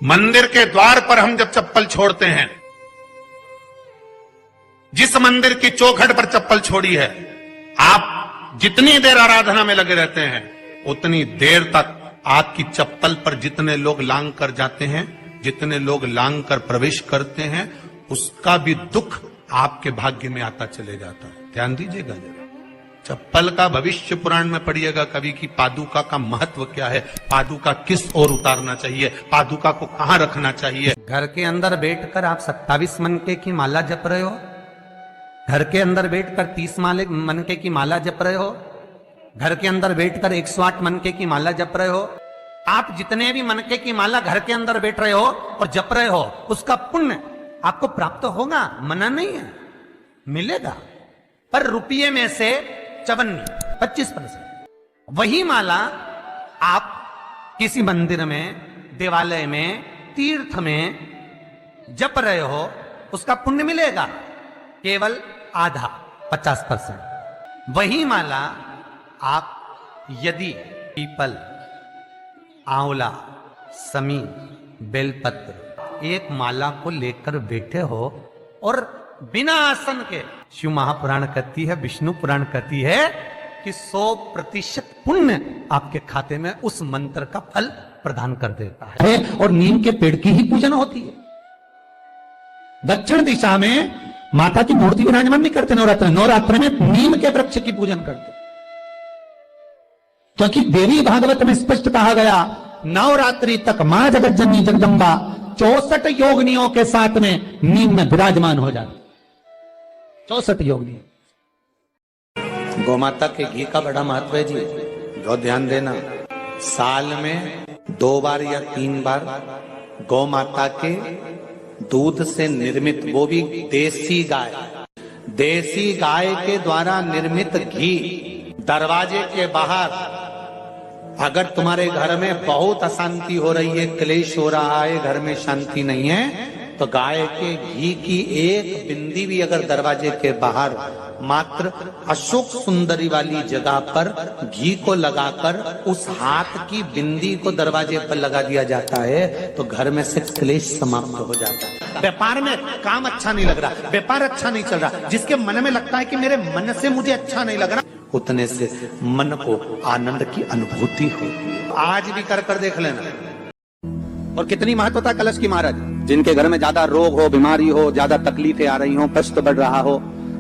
मंदिर के द्वार पर हम जब चप्पल छोड़ते हैं, जिस मंदिर की चौखट पर चप्पल छोड़ी है, आप जितनी देर आराधना में लगे रहते हैं उतनी देर तक आपकी चप्पल पर जितने लोग लांग कर जाते हैं, जितने लोग लांग कर प्रवेश करते हैं, उसका भी दुख आपके भाग्य में आता चले जाता है। ध्यान दीजिएगा जरा। चप्पल का भविष्य पुराण में पढ़िएगा कभी कि पादुका का महत्व क्या है, पादुका किस ओर उतारना चाहिए, पादुका को कहां रखना चाहिए। घर के अंदर बैठकर आप 27 मनके की माला जप रहे हो, घर के अंदर बैठकर 30 मनके की माला जप रहे हो, घर के अंदर बैठकर 108 मनके की माला जप रहे हो। आप जितने भी मनके की माला घर के अंदर बैठ रहे हो और जप रहे हो, उसका पुण्य आपको प्राप्त होगा, मना नहीं है, मिलेगा, पर रुपये में से 25%। वही माला आप किसी मंदिर में, देवालय में, तीर्थ में जप रहे हो, उसका पुण्य मिलेगा केवल आधा, 50%। वही माला आप यदि पीपल, आंवला, समी, बेलपत्र एक माला को लेकर बैठे हो और बिना आसन के, शिव महापुराण कहती है, विष्णु पुराण कहती है कि 100% पुण्य आपके खाते में उस मंत्र का फल प्रदान कर देता है। और नीम के पेड़ की ही पूजन होती है। दक्षिण दिशा में माता की मूर्ति विराजमान नहीं करते नवरात्र, नवरात्र में नीम के वृक्ष की पूजन करते, क्योंकि देवी भागवत में स्पष्ट कहा गया, नवरात्रि तक मां जगत जननी जगदम्बा 64 योगिनियों के साथ में नीम में विराजमान हो जाती। 64 योगिनी। गौमाता के घी का बड़ा महत्व है जी, बहुत ध्यान देना। साल में 2 बार या 3 बार गौ माता के दूध से निर्मित, वो भी देसी गाय के द्वारा निर्मित घी, दरवाजे के बाहर अगर तुम्हारे घर में बहुत अशांति हो रही है, क्लेश हो रहा है, घर में शांति नहीं है, तो गाय के घी की एक बिंदी भी अगर दरवाजे के बाहर मात्र अशोक सुंदरी वाली जगह पर घी को लगाकर उस हाथ की बिंदी को दरवाजे पर लगा दिया जाता है, तो घर में से क्लेश समाप्त हो जाता है। व्यापार में काम अच्छा नहीं लग रहा, व्यापार अच्छा नहीं चल रहा, जिसके मन में लगता है कि मेरे मन से मुझे अच्छा नहीं लग रहा, उतने से मन को आनंद की अनुभूति हो। आज भी कर देख लेना। और कितनी महत्वता कलश की महाराज, जिनके घर में ज्यादा रोग हो, बीमारी हो, ज्यादा तकलीफें आ रही हो, कष्ट बढ़ रहा हो,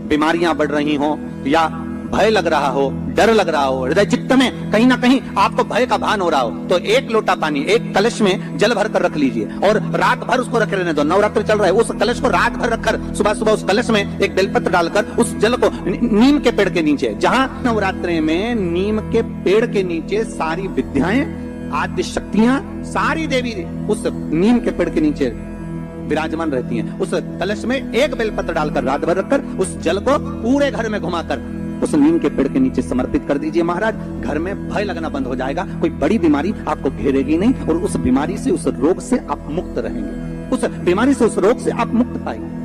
बीमारियां बढ़ रही हो, या भय लग रहा हो, डर लग रहा हो, हृदय चित्त में कहीं ना कहीं आपको भय का भान हो रहा हो, तो 1 लोटा पानी एक कलश में जल भर कर रख लीजिए और रात भर उसको रखे रहने दो। नवरात्र चल रहा है, उस कलश को रात भर रखकर सुबह सुबह उस कलश में एक बेलपत्र डालकर उस जल को नीम के पेड़ के नीचे, जहां नवरात्रि में नीम के पेड़ के नीचे सारी विद्याएं, आदि शक्तियां, सारी देवी उस नीम के पेड़ के नीचे विराजमान रहती हैं। उस कलश में एक बेलपत्र डालकर रात भर रखकर उस जल को पूरे घर में घुमाकर उस नीम के पेड़ के नीचे समर्पित कर दीजिए महाराज। घर में भय लगना बंद हो जाएगा, कोई बड़ी बीमारी आपको घेरेगी नहीं और उस बीमारी से, उस रोग से आप मुक्त रहेंगे, उस बीमारी से, उस रोग से आप मुक्त पाएंगे।